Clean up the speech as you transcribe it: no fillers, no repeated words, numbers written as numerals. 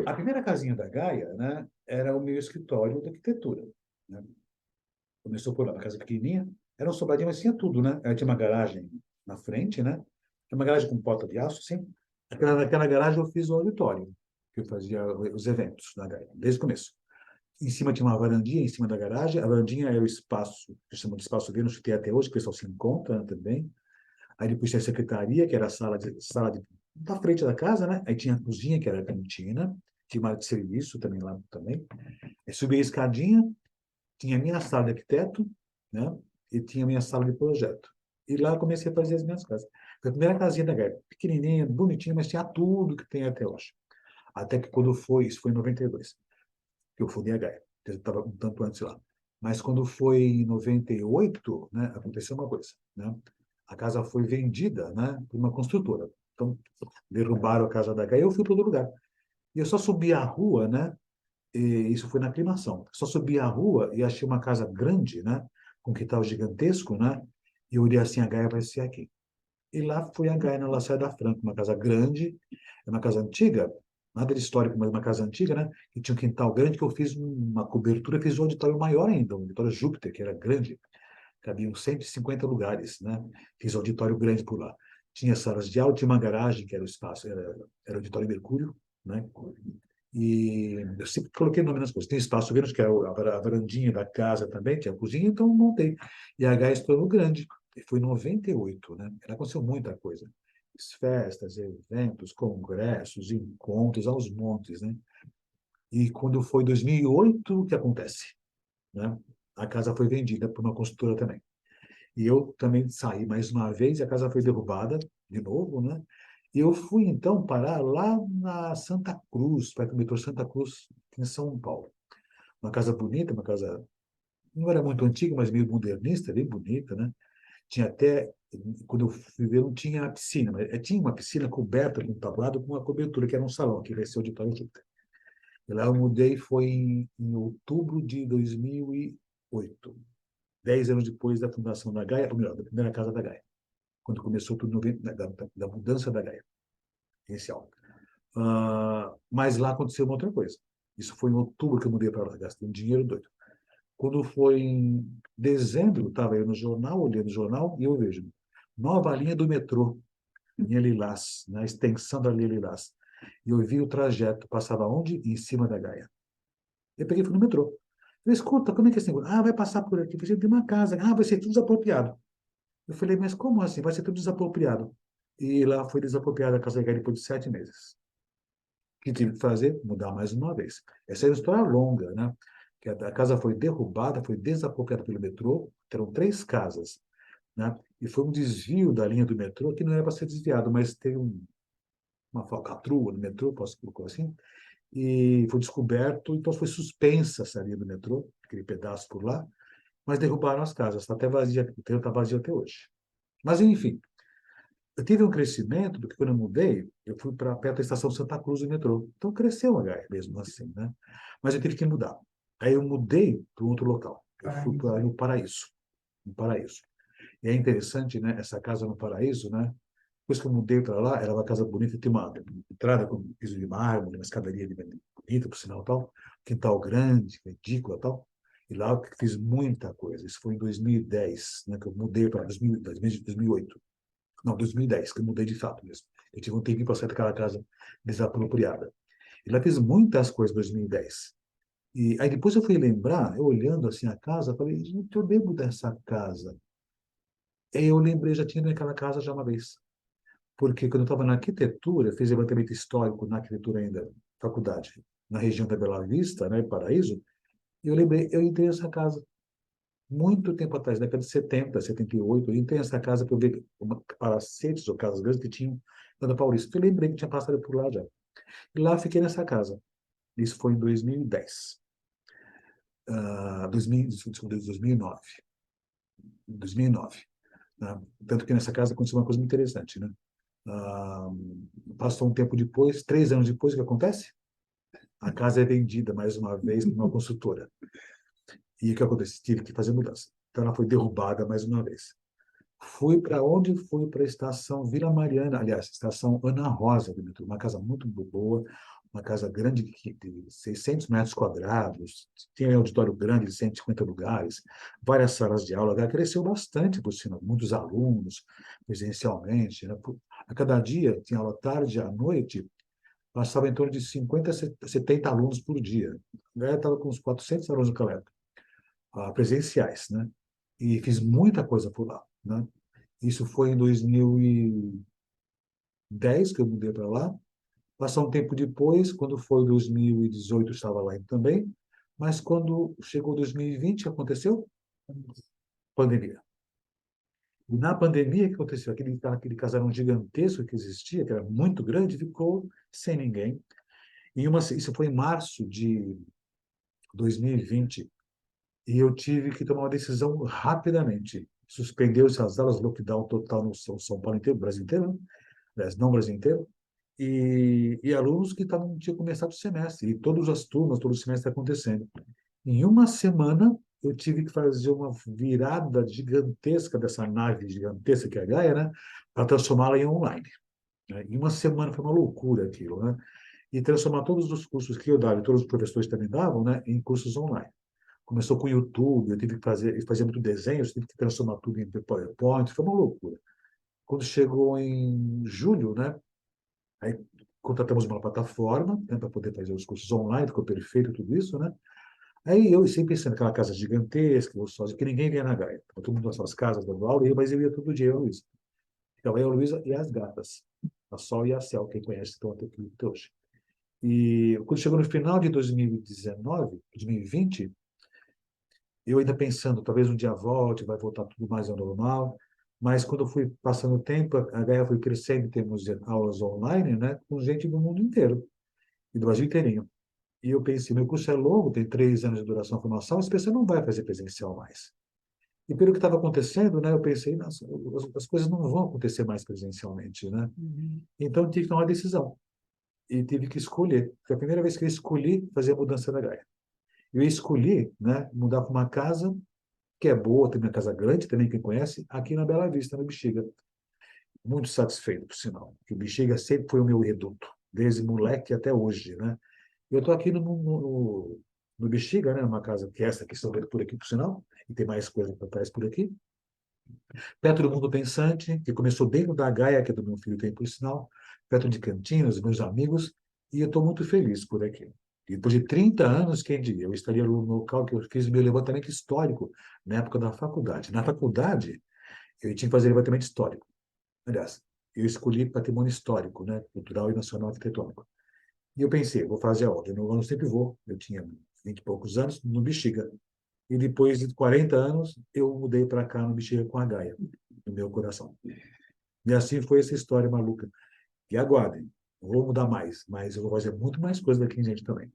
A primeira casinha da Gaia, né, era o meu escritório de arquitetura, né? Começou por lá, uma casa pequenininha, era um sobradinho, mas tinha tudo, né? Aí tinha uma garagem na frente, né? Tinha uma garagem com porta de aço, assim. Naquela garagem eu fiz o auditório, que eu fazia os eventos na Gaia, desde o começo. Em cima tinha uma varandinha, em cima da garagem. A varandinha era o espaço, que chama de espaço Vênus, que tem até hoje, que o pessoal se encontra, né, também. Aí depois tinha a secretaria, que era a da frente da casa, né? Aí tinha a cozinha, que era a cantina. Tinha uma área de serviço também lá também. Aí subia a escadinha, tinha a minha sala de arquiteto, né? E tinha a minha sala de projeto. E lá eu comecei a fazer as minhas casas. Foi a primeira casinha da Gaia, pequenininha, bonitinha, mas tinha tudo que tem até hoje. Até que quando foi, isso foi em 92, que eu fui a Gaia. Eu estava um tanto antes lá. Mas quando foi em 98, né, aconteceu uma coisa, né? A casa foi vendida, né, por uma construtora. Então, derrubaram a casa da Gaia e eu fui para outro lugar. E eu só subi a rua, né? E isso foi na aclimação. Só subi a rua e achei uma casa grande, né? Com um quintal gigantesco, né? E eu olhei assim, a Gaia vai ser aqui. E lá foi a Gaia na Lacerda Franco, uma casa grande, é uma casa antiga, nada de histórico, mas uma casa antiga, né? Que tinha um quintal grande que eu fiz uma cobertura, fiz um auditório maior ainda, um auditório Júpiter, que era grande, cabiam 150 lugares, né? Fiz auditório grande por lá. Tinha salas de aula, tinha uma garagem, que era o espaço, era o auditório Mercúrio, né? E eu sempre coloquei nome nas coisas. Tem espaço Vênus, que é a varandinha da casa também, tinha a cozinha, então montei. E a Gaia estourou grande. E foi em 98, né? Ela aconteceu muita coisa. Festas, eventos, congressos, encontros aos montes, né? E quando foi 2008, o que acontece? Né? A casa foi vendida por uma construtora também. E eu também saí mais uma vez, e a casa foi derrubada de novo, né? E eu fui, então, parar lá na Santa Cruz, perto do metrô Santa Cruz, em São Paulo. Uma casa bonita, uma casa, não era muito antiga, mas meio modernista, bem bonita, né? Tinha até, quando eu fui ver, não tinha piscina, mas tinha uma piscina coberta com tablado, com uma cobertura, que era um salão, que vai ser o auditório Júpiter. E lá eu mudei, foi em outubro de 2008, 10 anos depois da fundação da Gaia, ou melhor, da primeira casa da Gaia, quando começou tudo da mudança da Gaia inicial. Mas lá aconteceu uma outra coisa. Isso foi em outubro que eu mudei para lá, gastei um dinheiro doido. Quando foi em dezembro, estava eu no jornal, olhando o jornal, e eu vejo nova linha do metrô, linha Lilás, na extensão da linha Lilás. E eu vi o trajeto, passava onde? Em cima da Gaia. Eu peguei e fui no metrô. Eu escuta, como é que é esse negócio? Ah, vai passar por aqui, vai ser de uma casa. Ah, vai ser tudo desapropriado. Eu falei, mas como assim? Vai ser tudo desapropriado. E lá foi desapropriada a casa da Gaia depois de 7 meses. O que tive que fazer? Mudar mais uma vez. Essa é uma história longa, né? Que a casa foi derrubada, foi desapropriada pelo metrô, eram 3 casas, né? E foi um desvio da linha do metrô que não era para ser desviado, mas teve uma falcatrua no metrô, posso colocar assim, e foi descoberto, então foi suspensa essa linha do metrô, aquele pedaço por lá, mas derrubaram as casas, está até vazia, o terreno está vazio até hoje. Mas, enfim, eu tive um crescimento, porque quando eu mudei, eu fui para perto da estação Santa Cruz do metrô. Então cresceu a Gaia mesmo assim, né? Mas eu tive que mudar. Aí eu mudei para um outro local. Eu fui para no Paraíso. No Paraíso. E é interessante, né? Essa casa no Paraíso, né? Depois que eu mudei para lá, era uma casa bonita, tinha uma entrada com piso de mármore, uma escadaria bonita, por sinal, tal, quintal grande, edícula, tal. E lá eu fiz muita coisa. Isso foi em 2010, né? Que eu mudei para 2008. Não, 2010, que eu mudei de fato mesmo. Eu tive um tempinho para sair daquela casa desapropriada. E lá fiz muitas coisas em 2010. E aí depois eu fui lembrar, eu olhando assim a casa, falei, gente, eu lembro dessa casa. E aí eu lembrei, já tinha ido naquela casa já uma vez. Porque quando eu estava na arquitetura, eu fiz levantamento histórico na arquitetura ainda, faculdade, na região da Bela Vista, né, Paraíso, e eu lembrei, eu entrei nessa casa muito tempo atrás, década de 70, 78, eu entrei nessa casa para eu ver palacetes ou casas grandes que tinham na Paulista. Eu lembrei que tinha passado por lá já. E lá fiquei nessa casa. Isso foi em 2010. 2009. 2009. Né? Tanto que nessa casa aconteceu uma coisa muito interessante, né? Ah, passou um tempo depois, 3 anos depois, o que acontece? A casa é vendida mais uma vez por uma consultora. E o que acontece? Tive que fazer mudança. Então ela foi derrubada mais uma vez. Fui para onde? Fui para a estação Vila Mariana, aliás, estação Ana Rosa do metrô, uma casa muito boa, uma casa grande de 600 metros quadrados, tinha um auditório grande de 150 lugares, várias salas de aula. Ela cresceu bastante, por sinal, muitos alunos, presencialmente, né? A cada dia, tinha aula tarde, à noite, passava em torno de 50 a 70 alunos por dia. A estava com uns 400 alunos naquela época, presenciais, né? E fiz muita coisa por lá, né? Isso foi em 2010 que eu mudei para lá. Passou um tempo depois, quando foi 2018, eu estava lá também. Mas quando chegou 2020, o que aconteceu? Pandemia. E na pandemia, o que aconteceu? Aquele casarão gigantesco que existia, que era muito grande, ficou sem ninguém. Isso foi em março de 2020. E eu tive que tomar uma decisão rapidamente. Suspendeu-se as aulas, lockdown total no São Paulo inteiro, Brasil inteiro, né? Aliás, não Brasil inteiro. E alunos que tinham começado o semestre, e todas as turmas, todo o semestre acontecendo. Em uma semana, eu tive que fazer uma virada gigantesca dessa nave gigantesca que é a Gaia, né, para transformá-la em online. Né? Em uma semana foi uma loucura aquilo, né? E transformar todos os cursos que eu dava, e todos os professores também davam, né, em cursos online. Começou com o YouTube, eu tive que fazer muito desenho, eu tive que transformar tudo em PowerPoint, foi uma loucura. Quando chegou em julho, né, aí contratamos uma plataforma, né, para poder fazer os cursos online, ficou perfeito tudo isso, né? Aí eu sempre pensando naquela casa gigantesca, eu sozinho, que ninguém via na Gaia. Todo mundo nas suas casas dando aula, mas eu ia todo dia, eu e a Luísa. Então, eu, a Luísa e as gatas, a Sol e a Cel, quem conhece estão aqui até hoje. E quando chegou no final de 2019, 2020, eu ainda pensando, talvez um dia volte, vai voltar tudo mais ao normal. Mas quando eu fui passando o tempo, a Gaia foi crescendo em termos de aulas online, né, com gente do mundo inteiro, e do Brasil inteirinho. E eu pensei, meu curso é longo, tem 3 anos de duração de formação, esse pessoal não vai fazer presencial mais. E pelo que estava acontecendo, né, eu pensei, nossa, as coisas não vão acontecer mais presencialmente, né? Então, eu tive que tomar uma decisão. E tive que escolher. Foi a primeira vez que eu escolhi fazer a mudança da Gaia. Eu escolhi, né, mudar para uma casa que é boa, tem uma casa grande, também quem conhece, aqui na Bela Vista, no Bexiga. Muito satisfeito, por sinal. Que o Bexiga sempre foi o meu reduto, desde moleque até hoje, né? Eu estou aqui no Bexiga, né? Uma casa que é essa que estão vendo por aqui, por sinal, e tem mais coisa para trás por aqui. Perto do Mundo Pensante, que começou dentro da Gaia, que é do meu filho, tem por sinal. Perto de Campinas, meus amigos, e eu estou muito feliz por aqui. E depois de 30 anos, quem diria, eu estaria no local que eu fiz meu levantamento histórico na época da faculdade. Na faculdade, eu tinha que fazer levantamento histórico. Aliás, eu escolhi patrimônio histórico, né? Cultural e nacional arquitetônico. E eu pensei, vou fazer aonde? Eu sempre vou. Eu tinha 20 e poucos anos, no Bexiga. E depois de 40 anos, eu mudei para cá no Bexiga com a Gaia, no meu coração. E assim foi essa história maluca. E aguardem, vou mudar mais, mas eu vou fazer muito mais coisa daqui em diante também.